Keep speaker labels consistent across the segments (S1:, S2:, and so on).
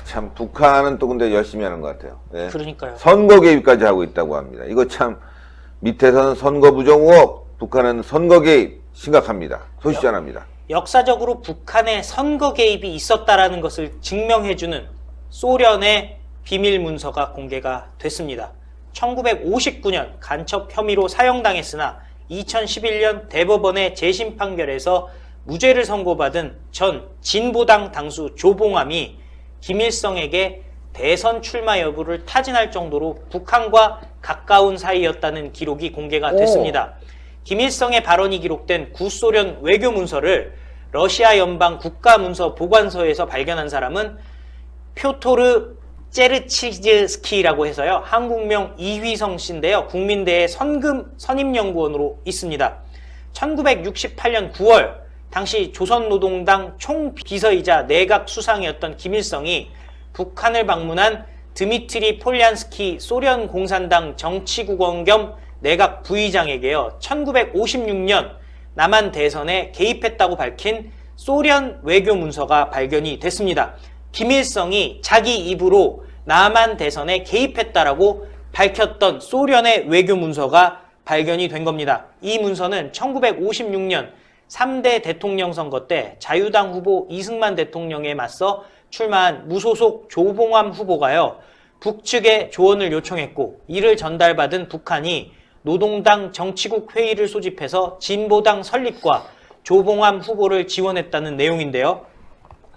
S1: 참 북한은 또 근데 열심히 하는 것 같아요. 예.
S2: 그러니까요.
S1: 선거 개입까지 하고 있다고 합니다. 이거 참 밑에서는 선거 부정 의혹, 북한은 선거 개입 심각합니다. 소시전합니다.
S2: 역사적으로 북한의 선거 개입이 있었다라는 것을 증명해주는 소련의 비밀 문서가 공개가 됐습니다. 1959년 간첩 혐의로 사형당했으나 2011년 대법원의 재심 판결에서 무죄를 선고받은 전 진보당 당수 조봉암이 김일성에게 대선 출마 여부를 타진할 정도로 북한과 가까운 사이였다는 기록이 공개가 됐습니다. 김일성의 발언이 기록된 구소련 외교 문서를 러시아 연방 국가문서 보관소에서 발견한 사람은 표토르 제르치즈스키라고 해서요, 한국명 이휘성 씨인데요, 국민대의 선임연구원으로 있습니다. 1968년 9월 당시 조선노동당 총비서이자 내각 수상이었던 김일성이 북한을 방문한 드미트리 폴리안스키 소련 공산당 정치국원 겸 내각 부의장에게요, 1956년 남한 대선에 개입했다고 밝힌 소련 외교 문서가 발견이 됐습니다. 김일성이 자기 입으로 남한 대선에 개입했다라고 밝혔던 소련의 외교 문서가 발견이 된 겁니다. 이 문서는 1956년 3대 대통령 선거 때 자유당 후보 이승만 대통령에 맞서 출마한 무소속 조봉암 후보가요, 북측에 조언을 요청했고, 이를 전달받은 북한이 노동당 정치국 회의를 소집해서 진보당 설립과 조봉암 후보를 지원했다는 내용인데요.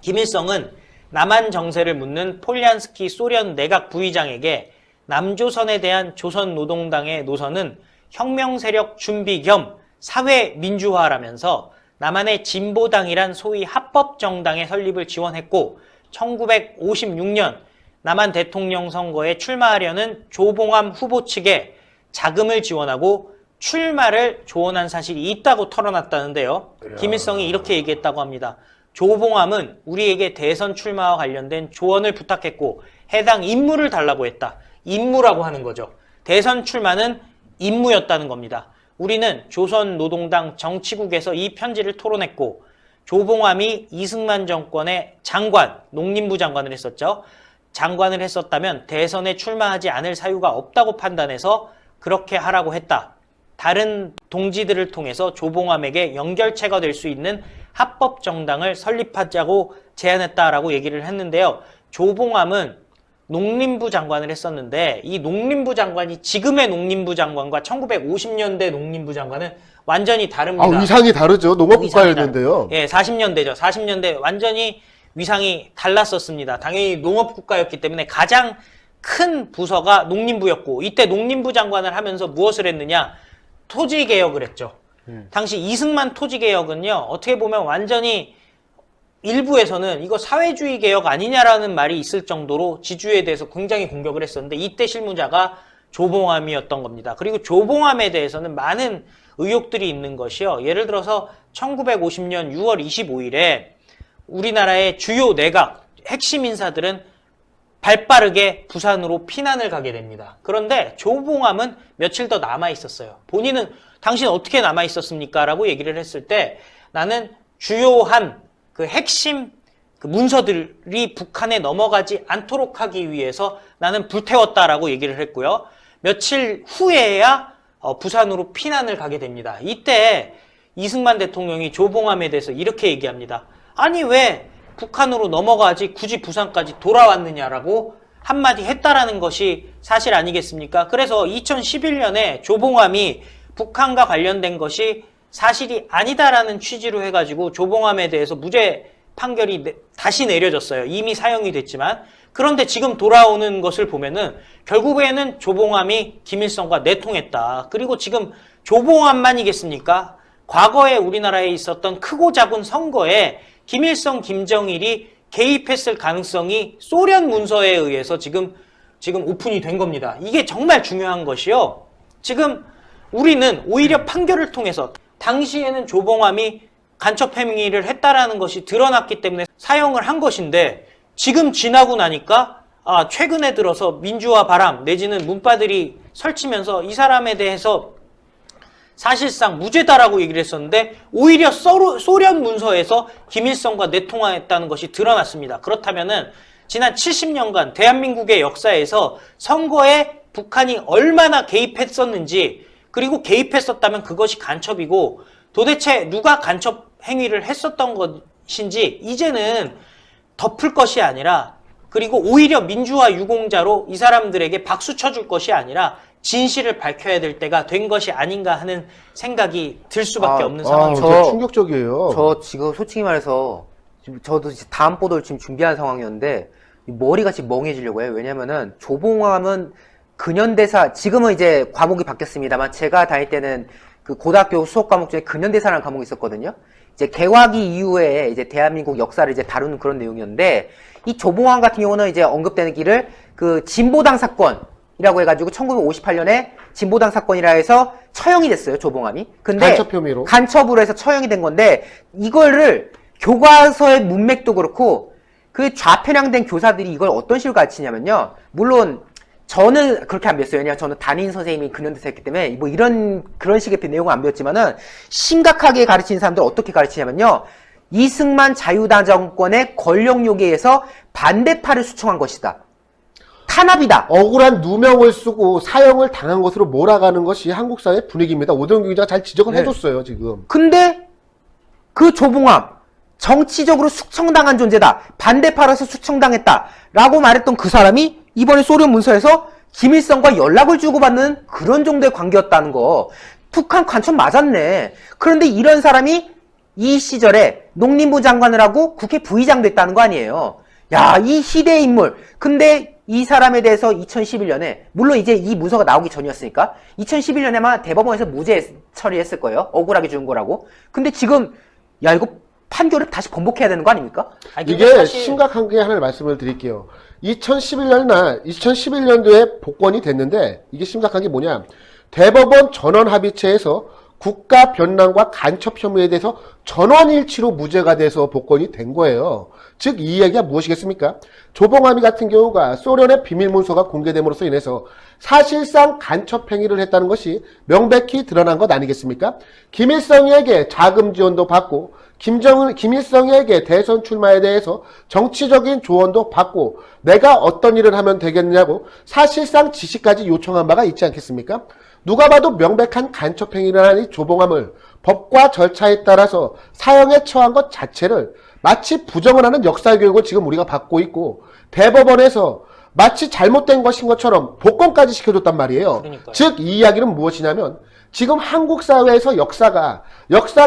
S2: 김일성은 남한 정세를 묻는 폴리안스키 소련 내각 부의장에게 남조선에 대한 조선노동당의 노선은 혁명세력 준비 겸 사회민주화라면서 남한의 진보당이란 소위 합법정당의 설립을 지원했고, 1956년 남한 대통령 선거에 출마하려는 조봉암 후보 측에 자금을 지원하고 출마를 조언한 사실이 있다고 털어놨다는데요. 김일성이 이렇게 얘기했다고 합니다. 조봉암은 우리에게 대선 출마와 관련된 조언을 부탁했고 해당 임무를 달라고 했다. 임무라고 하는 거죠. 대선 출마는 임무였다는 겁니다. 우리는 조선노동당 정치국에서 이 편지를 토론했고, 조봉암이 이승만 정권의 장관, 농림부 장관을 했었죠. 장관을 했었다면 대선에 출마하지 않을 사유가 없다고 판단해서 그렇게 하라고 했다. 다른 동지들을 통해서 조봉암에게 연결체가 될 수 있는 합법정당을 설립하자고 제안했다라고 얘기를 했는데요. 조봉암은 농림부 장관을 했었는데, 이 농림부 장관이 지금의 농림부 장관과 1950년대 농림부 장관은 완전히 다릅니다.
S3: 위상이 다르죠. 농업국가였는데요.
S2: 예, 40년대죠. 40년대 완전히 위상이 달랐었습니다. 당연히 농업국가였기 때문에 가장 큰 부서가 농림부였고, 이때 농림부 장관을 하면서 무엇을 했느냐? 토지개혁을 했죠. 당시 이승만 토지개혁은요, 어떻게 보면 완전히 일부에서는 이거 사회주의 개혁 아니냐라는 말이 있을 정도로 지주에 대해서 굉장히 공격을 했었는데, 이때 실무자가 조봉암이었던 겁니다. 그리고 조봉암에 대해서는 많은 의혹들이 있는 것이요. 예를 들어서 1950년 6월 25일에 우리나라의 주요 내각 핵심 인사들은 발빠르게 부산으로 피난을 가게 됩니다. 그런데 조봉암은 며칠 더 남아 있었어요. 본인은 당신 어떻게 남아 있었습니까? 라고 얘기를 했을 때, 나는 주요한 그 핵심 그 문서들이 북한에 넘어가지 않도록 하기 위해서 나는 불태웠다라고 얘기를 했고요. 며칠 후에야 부산으로 피난을 가게 됩니다. 이때 이승만 대통령이 조봉암에 대해서 이렇게 얘기합니다. 아니 왜 북한으로 넘어가지 굳이 부산까지 돌아왔느냐라고 한마디 했다라는 것이 사실 아니겠습니까? 그래서 2011년에 조봉암이 북한과 관련된 것이 사실이 아니다라는 취지로 해가지고 조봉암에 대해서 무죄 판결이 다시 내려졌어요. 이미 사형이 됐지만. 그런데 지금 돌아오는 것을 보면은 결국에는 조봉암이 김일성과 내통했다. 그리고 지금 조봉암만이겠습니까? 과거에 우리나라에 있었던 크고 작은 선거에 김일성, 김정일이 개입했을 가능성이 소련 문서에 의해서 지금 오픈이 된 겁니다. 이게 정말 중요한 것이요. 지금 우리는 오히려 판결을 통해서 당시에는 조봉암이 간첩 행위를 했다라는 것이 드러났기 때문에 사형을 한 것인데, 지금 지나고 나니까 최근에 들어서 민주화 바람 내지는 문바들이 설치면서 이 사람에 대해서 사실상 무죄다라고 얘기를 했었는데, 오히려 소련 문서에서 김일성과 내통했다는 것이 드러났습니다. 그렇다면은 지난 70년간 대한민국의 역사에서 선거에 북한이 얼마나 개입했었는지, 그리고 개입했었다면 그것이 간첩이고 도대체 누가 간첩 행위를 했었던 것인지 이제는 덮을 것이 아니라, 그리고 오히려 민주화 유공자로 이 사람들에게 박수 쳐줄 것이 아니라 진실을 밝혀야 될 때가 된 것이 아닌가 하는 생각이 들 수밖에 없는 상황입니다.
S3: 진짜 충격적이에요.
S4: 저 지금 솔직히 말해서 지금 저도 이제 다음 보도를 지금 준비한 상황이었는데 머리가 지금 멍해지려고 해요. 왜냐면은 조봉암은 근현대사, 지금은 이제 과목이 바뀌었습니다만 제가 다닐 때는 그 고등학교 수업 과목 중에 근현대사라는 과목이 있었거든요. 이제 개화기 이후에 이제 대한민국 역사를 이제 다루는 그런 내용이었는데, 이 조봉암 같은 경우는 이제 언급되는 길을 그 진보당 사건이라고 해가지고 1958년에 진보당 사건이라 해서 처형이 됐어요, 조봉암이. 근데
S3: 간첩 혐의로.
S4: 간첩으로 해서 처형이 된 건데, 이거를 교과서의 문맥도 그렇고 그 좌편향된 교사들이 이걸 어떤 식으로 가르치냐면요. 물론 저는 그렇게 안 배웠어요. 왜냐면 저는 담임 선생님이 근현대사였기 때문에 뭐 그런 식의 내용을 안 배웠지만은, 심각하게 가르치는 사람들 어떻게 가르치냐면요. 이승만 자유당 정권의 권력욕에 의해서 반대파를 수청한 것이다. 탄압이다.
S3: 억울한 누명을 쓰고 사형을 당한 것으로 몰아가는 것이 한국 사회 분위기입니다. 오동규 기자가 잘 지적을
S4: 네.
S3: 해줬어요, 지금.
S4: 근데 그 조봉암, 정치적으로 숙청당한 존재다. 반대파라서 숙청당했다. 라고 말했던 그 사람이 이번에 소련 문서에서 김일성과 연락을 주고받는 그런 정도의 관계였다는 거. 북한 간첩 맞았네. 그런데 이런 사람이 이 시절에 농림부 장관을 하고 국회 부의장 됐다는 거 아니에요. 야, 이 희대의 인물. 근데 이 사람에 대해서 2011년에, 물론 이제 이 문서가 나오기 전이었으니까 2011년에 아마 대법원에서 무죄 처리했을 거예요. 억울하게 준 거라고. 근데 지금 야, 이거 판결을 다시 번복해야 되는 거 아닙니까?
S2: 아니,
S3: 이게
S2: 사실
S3: 심각한 게 하나를 말씀을 드릴게요. 2011년도에 복권이 됐는데, 이게 심각한 게 뭐냐. 대법원 전원합의체에서 국가 변란과 간첩 혐의에 대해서 전원일치로 무죄가 돼서 복권이 된 거예요. 즉, 이 이야기가 무엇이겠습니까? 조봉암이 같은 경우가 소련의 비밀문서가 공개됨으로써 인해서 사실상 간첩 행위를 했다는 것이 명백히 드러난 것 아니겠습니까? 김일성에게 자금 지원도 받고, 김일성에게 대선 출마에 대해서 정치적인 조언도 받고, 내가 어떤 일을 하면 되겠느냐고 사실상 지시까지 요청한 바가 있지 않겠습니까? 누가 봐도 명백한 간첩 행위를 한 이 조봉암을 법과 절차에 따라서 사형에 처한 것 자체를 마치 부정을 하는 역사 교육을 지금 우리가 받고 있고, 대법원에서 마치 잘못된 것인 것처럼 복권까지 시켜줬단 말이에요.
S2: 그러니까요.
S3: 즉, 이 이야기는 무엇이냐면, 지금 한국 사회에서 역사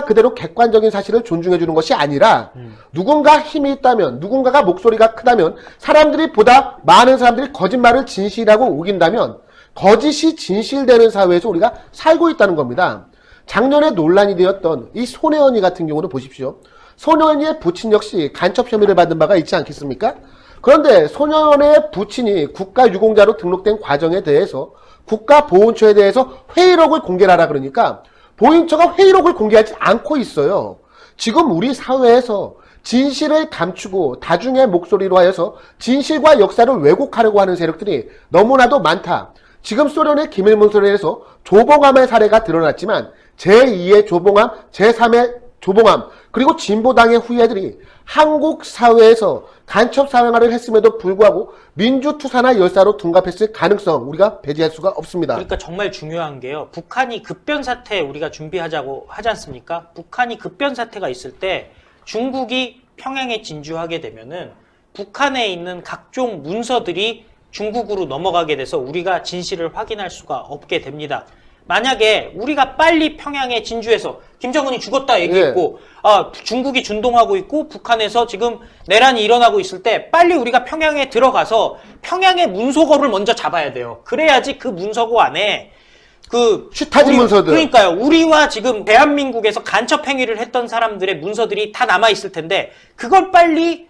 S3: 그대로 객관적인 사실을 존중해 주는 것이 아니라, 누군가 힘이 있다면, 누군가가 목소리가 크다면, 사람들이 보다 많은 사람들이 거짓말을 진실이라고 우긴다면 거짓이 진실되는 사회에서 우리가 살고 있다는 겁니다. 작년에 논란이 되었던 이 손혜원이 같은 경우는 보십시오. 손혜원이의 부친 역시 간첩 혐의를 받은 바가 있지 않겠습니까? 그런데 손혜원의 부친이 국가유공자로 등록된 과정에 대해서 국가보훈처에 대해서 회의록을 공개하라 그러니까 보훈처가 회의록을 공개하지 않고 있어요. 지금 우리 사회에서 진실을 감추고 다중의 목소리로 하여서 진실과 역사를 왜곡하려고 하는 세력들이 너무나도 많다. 지금 소련의 기밀문서에 대해서 조봉암의 사례가 드러났지만 제2의 조봉암, 제3의 조봉암, 그리고 진보당의 후예들이 한국 사회에서 간첩 사생활을 했음에도 불구하고 민주투사나 열사로 둔갑했을 가능성 우리가 배제할 수가 없습니다.
S2: 그러니까 정말 중요한 게요. 북한이 급변사태 우리가 준비하자고 하지 않습니까? 북한이 급변사태가 있을 때 중국이 평양에 진주하게 되면은 북한에 있는 각종 문서들이 중국으로 넘어가게 돼서 우리가 진실을 확인할 수가 없게 됩니다. 만약에 우리가 빨리 평양에 진주해서 김정은이 죽었다 얘기했고 중국이 준동하고 있고 북한에서 지금 내란이 일어나고 있을 때 빨리 우리가 평양에 들어가서 평양의 문서고를 먼저 잡아야 돼요. 그래야지 그 문서고 안에
S3: 슈타지 문서들.
S2: 그러니까요. 우리와 지금 대한민국에서 간첩 행위를 했던 사람들의 문서들이 다 남아 있을 텐데 그걸 빨리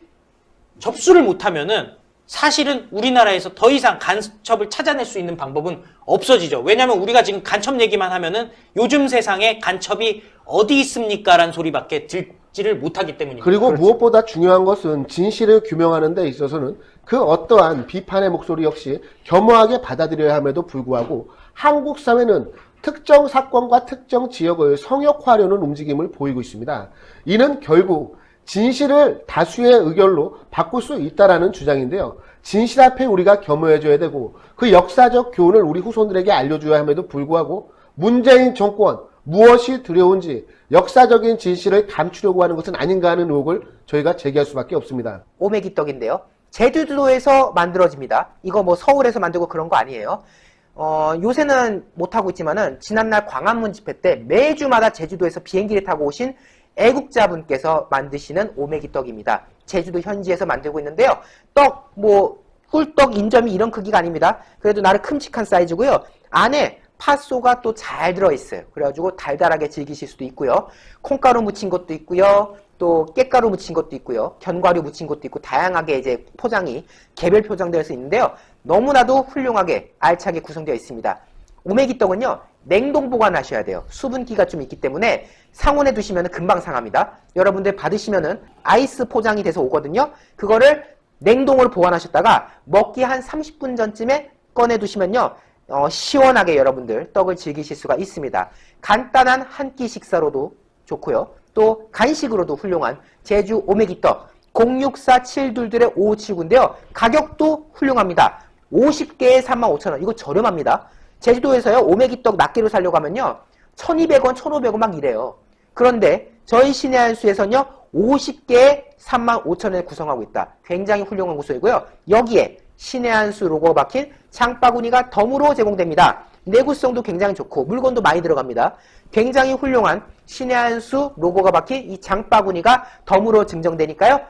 S2: 접수를 못하면은 사실은 우리나라에서 더 이상 간첩을 찾아낼 수 있는 방법은 없어지죠. 왜냐하면 우리가 지금 간첩 얘기만 하면은 요즘 세상에 간첩이 어디 있습니까? 라는 소리밖에 듣지를 못하기 때문입니다.
S3: 그리고 무엇보다 중요한 것은 진실을 규명하는 데 있어서는 그 어떠한 비판의 목소리 역시 겸허하게 받아들여야 함에도 불구하고 한국 사회는 특정 사건과 특정 지역을 성역화하려는 움직임을 보이고 있습니다. 이는 결국 진실을 다수의 의견로 바꿀 수 있다라는 주장인데요. 진실 앞에 우리가 겸허해져야 되고 그 역사적 교훈을 우리 후손들에게 알려줘야 함에도 불구하고 문재인 정권 무엇이 두려운지 역사적인 진실을 감추려고 하는 것은 아닌가 하는 의혹을 저희가 제기할 수밖에 없습니다.
S4: 오메기떡인데요. 제주도에서 만들어집니다. 이거 뭐 서울에서 만들고 그런 거 아니에요. 요새는 못하고 있지만은 지난날 광화문 집회 때 매주마다 제주도에서 비행기를 타고 오신 애국자분께서 만드시는 오메기떡입니다. 제주도 현지에서 만들고 있는데요. 떡, 뭐 꿀떡, 인절미 이런 크기가 아닙니다. 그래도 나름 큼직한 사이즈고요. 안에 팥소가 또 잘 들어있어요. 그래가지고 달달하게 즐기실 수도 있고요. 콩가루 묻힌 것도 있고요. 또 깻가루 묻힌 것도 있고요. 견과류 묻힌 것도 있고 다양하게 이제 포장이 개별 포장되어 있는데요. 너무나도 훌륭하게 알차게 구성되어 있습니다. 오메기떡은요. 냉동 보관하셔야 돼요. 수분기가 좀 있기 때문에 상온에 두시면 금방 상합니다. 여러분들 받으시면은 아이스 포장이 돼서 오거든요. 그거를 냉동으로 보관하셨다가 먹기 한 30분 전쯤에 꺼내 두시면요. 시원하게 여러분들 떡을 즐기실 수가 있습니다. 간단한 한 끼 식사로도 좋고요. 또 간식으로도 훌륭한 제주 오메기떡 064-722-5579인데요. 가격도 훌륭합니다. 50개에 35,000원. 이거 저렴합니다. 제주도에서요. 오메기떡 낱개로 사려고 하면요. 1,200원, 1,500원 막 이래요. 그런데 저희 신의 한수에서는요. 50개에 35,000원에 구성하고 있다. 굉장히 훌륭한 구조이고요. 여기에 신의 한수 로고가 박힌 장바구니가 덤으로 제공됩니다. 내구성도 굉장히 좋고 물건도 많이 들어갑니다. 굉장히 훌륭한 신의 한수 로고가 박힌 이 장바구니가 덤으로 증정되니까요.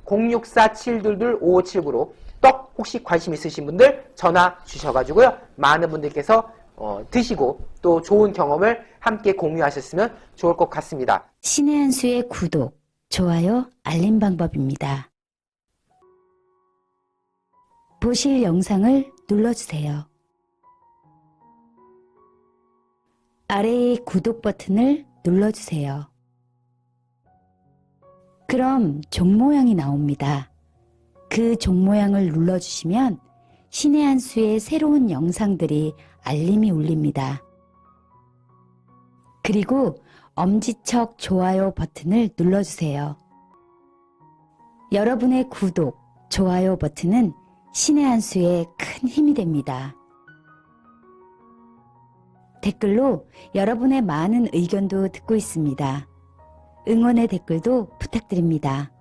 S4: 064-722-5579로 떡 혹시 관심 있으신 분들 전화 주셔가지고요. 많은 분들께서 드시고 또 좋은 경험을 함께 공유하셨으면 좋을 것 같습니다.
S5: 신의 한수의 구독, 좋아요, 알림 방법입니다. 보실 영상을 눌러주세요. 아래의 구독 버튼을 눌러주세요. 그럼 종 모양이 나옵니다. 그 종 모양을 눌러주시면 신의 한수의 새로운 영상들이 알림이 울립니다. 그리고 엄지척 좋아요 버튼을 눌러주세요. 여러분의 구독, 좋아요 버튼은 신의 한수에 큰 힘이 됩니다. 댓글로 여러분의 많은 의견도 듣고 있습니다. 응원의 댓글도 부탁드립니다.